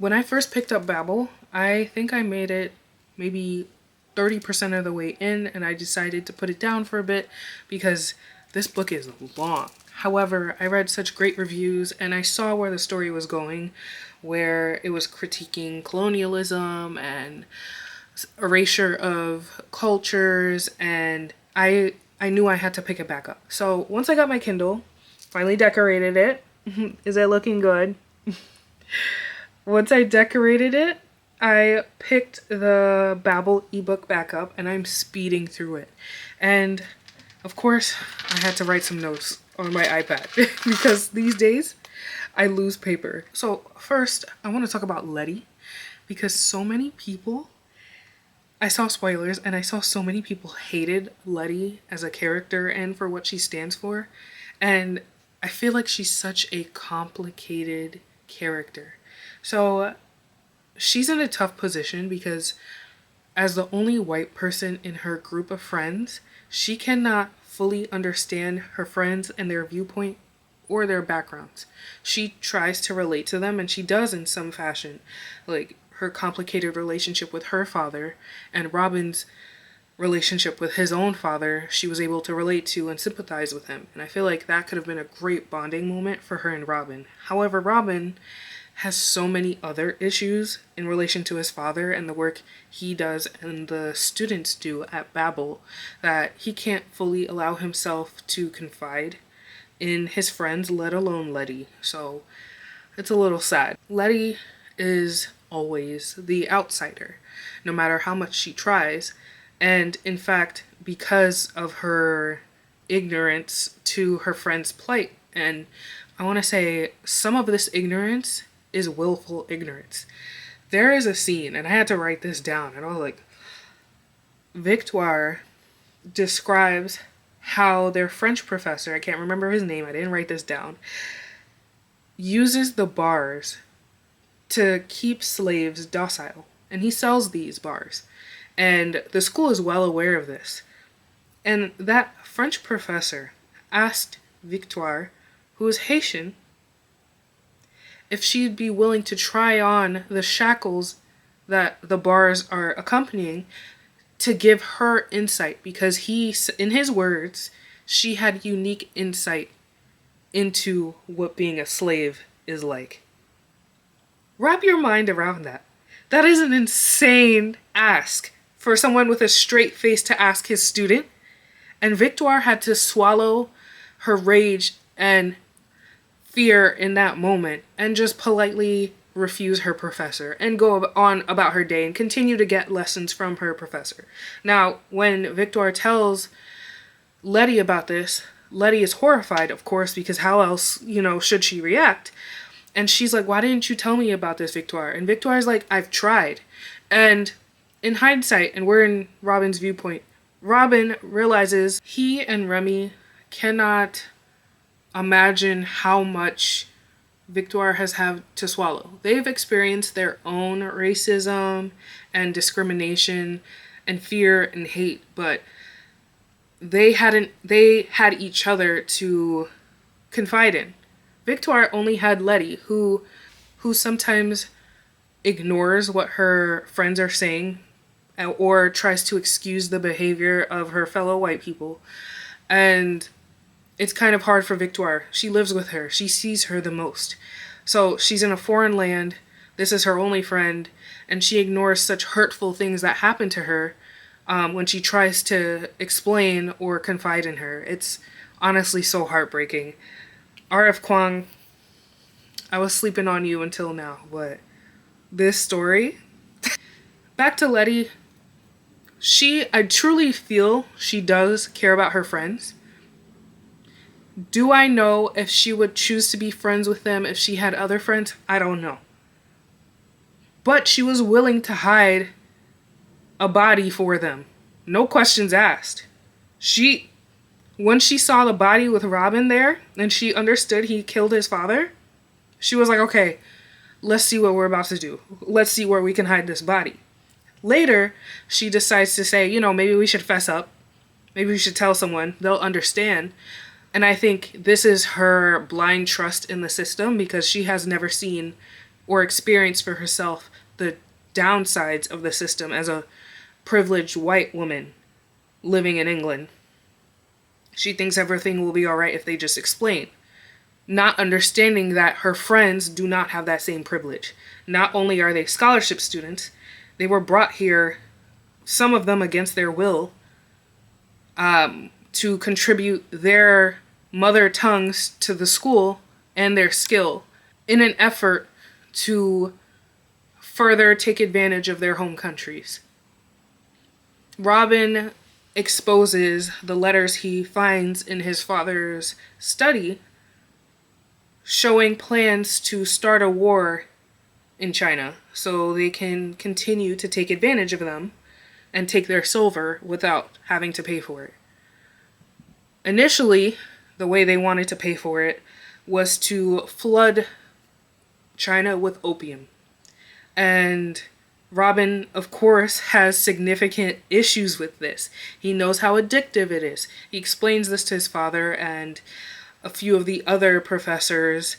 When I first picked up Babel, I think I made it maybe 30% of the way in, and I decided to put it down for a bit because this book is long. However, I read such great reviews and I saw where the story was going, where it was critiquing colonialism and erasure of cultures, and I knew I had to pick it back up. So once I got my Kindle, finally decorated it. Is it looking good? Once I decorated it, I picked the Babel ebook back up and I'm speeding through it. And of course, I had to write some notes on my iPad because these days I lose paper. So first, I want to talk about Letty because so many people, I saw spoilers and I saw so many people hated Letty as a character and for what she stands for. And I feel like she's such a complicated character. So she's in a tough position because as the only white person in her group of friends, she cannot fully understand her friends and their viewpoint or their backgrounds. She tries to relate to them, and she does in some fashion. Like her complicated relationship with her father and Robin's relationship with his own father, she was able to relate to and sympathize with him. And I feel like that could have been a great bonding moment for her and Robin. However, Robin has so many other issues in relation to his father and the work he does and the students do at Babel that he can't fully allow himself to confide in his friends, let alone Letty. So it's a little sad. Letty is always the outsider, no matter how much she tries. And in fact, because of her ignorance to her friend's plight, and I want to say some of this ignorance is willful ignorance. There is a scene, and I had to write this down, and I was like, Victoire describes how their French professor, I can't remember his name, I didn't write this down, uses the bars to keep slaves docile. And he sells these bars. And the school is well aware of this. And that French professor asked Victoire, who is Haitian, if she'd be willing to try on the shackles that the bars are accompanying to give her insight, because he, in his words, she had unique insight into what being a slave is like. Wrap your mind around that. That is an insane ask for someone with a straight face to ask his student. And Victoire had to swallow her rage and fear in that moment and just politely refuse her professor and go on about her day and continue to get lessons from her professor. Now, when Victoire tells Letty about this, Letty is horrified, of course, because how else, should she react? And she's like, why didn't you tell me about this, Victoire? And Victoire's like, I've tried. And in hindsight, and we're in Robin's viewpoint, Robin realizes he and Remy cannot imagine how much Victoire has had to swallow. They've experienced their own racism and discrimination and fear and hate, but they had each other to confide in. Victoire only had Letty, who sometimes ignores what her friends are saying or tries to excuse the behavior of her fellow white people. And it's kind of hard for Victoire. She lives with her. She sees her the most. So she's in a foreign land. This is her only friend. And she ignores such hurtful things that happen to her when she tries to explain or confide in her. It's honestly so heartbreaking. R.F. Kuang, I was sleeping on you until now, but this story... Back to Letty. I truly feel she does care about her friends. Do I know if she would choose to be friends with them if she had other friends? I don't know. But she was willing to hide a body for them. No questions asked. When she saw the body with Robin there and she understood he killed his father, she was like, okay, let's see what we're about to do. Let's see where we can hide this body. Later, she decides to say, maybe we should fess up. Maybe we should tell someone. They'll understand. And I think this is her blind trust in the system because she has never seen or experience for herself the downsides of the system as a privileged white woman living in England. She thinks everything will be all right if they just explain, not understanding that her friends do not have that same privilege. Not only are they scholarship students, they were brought here, some of them against their will, to contribute their mother tongues to the school and their skill in an effort to further take advantage of their home countries. Robin exposes the letters he finds in his father's study showing plans to start a war in China so they can continue to take advantage of them and take their silver without having to pay for it. Initially, the way they wanted to pay for it was to flood China with opium. And Robin, of course, has significant issues with this. He knows how addictive it is. He explains this to his father and a few of the other professors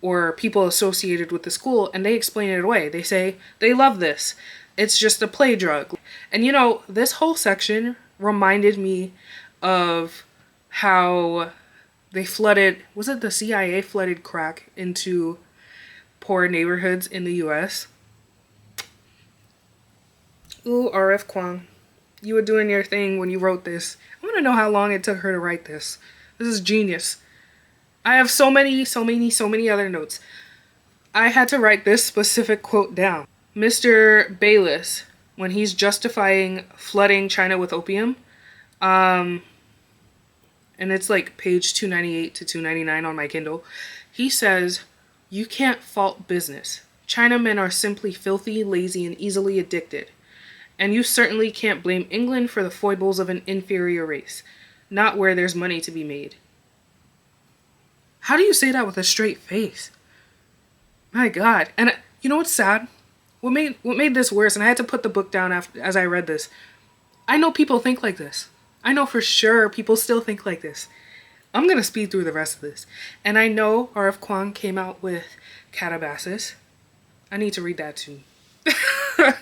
or people associated with the school, and they explain it away. They say they love this. It's just a play drug. And you know, this whole section reminded me of how they flooded, was it the CIA flooded crack into poor neighborhoods in the US? Ooh, R.F. Kuang, you were doing your thing when you wrote this. I want to know how long it took her to write this. This is genius. I have so many other notes. I had to write this specific quote down. Mr. Bayliss, when he's justifying flooding China with opium, and it's like page 298 to 299 on my Kindle, he says, "You can't fault business. Chinamen are simply filthy, lazy, and easily addicted. And you certainly can't blame England for the foibles of an inferior race, not where there's money to be made." How do you say that with a straight face? My God. And you know what's sad? What made this worse, and I had to put the book down as I read this. I know people think like this. I know for sure people still think like this. I'm going to speed through the rest of this. And I know R.F. Kuang came out with Catabasis. I need to read that too. I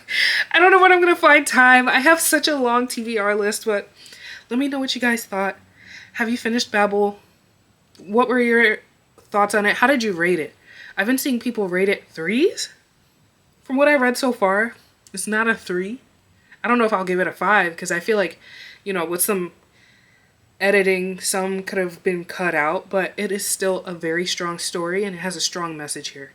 don't know when I'm going to find time. I have such a long TBR list, but let me know what you guys thought. Have you finished Babel? What were your thoughts on it? How did you rate it? I've been seeing people rate it 3s. From what I read so far, it's not a 3. I don't know if I'll give it a 5 because I feel like, you know, with some editing, some could have been cut out, but it is still a very strong story and it has a strong message here.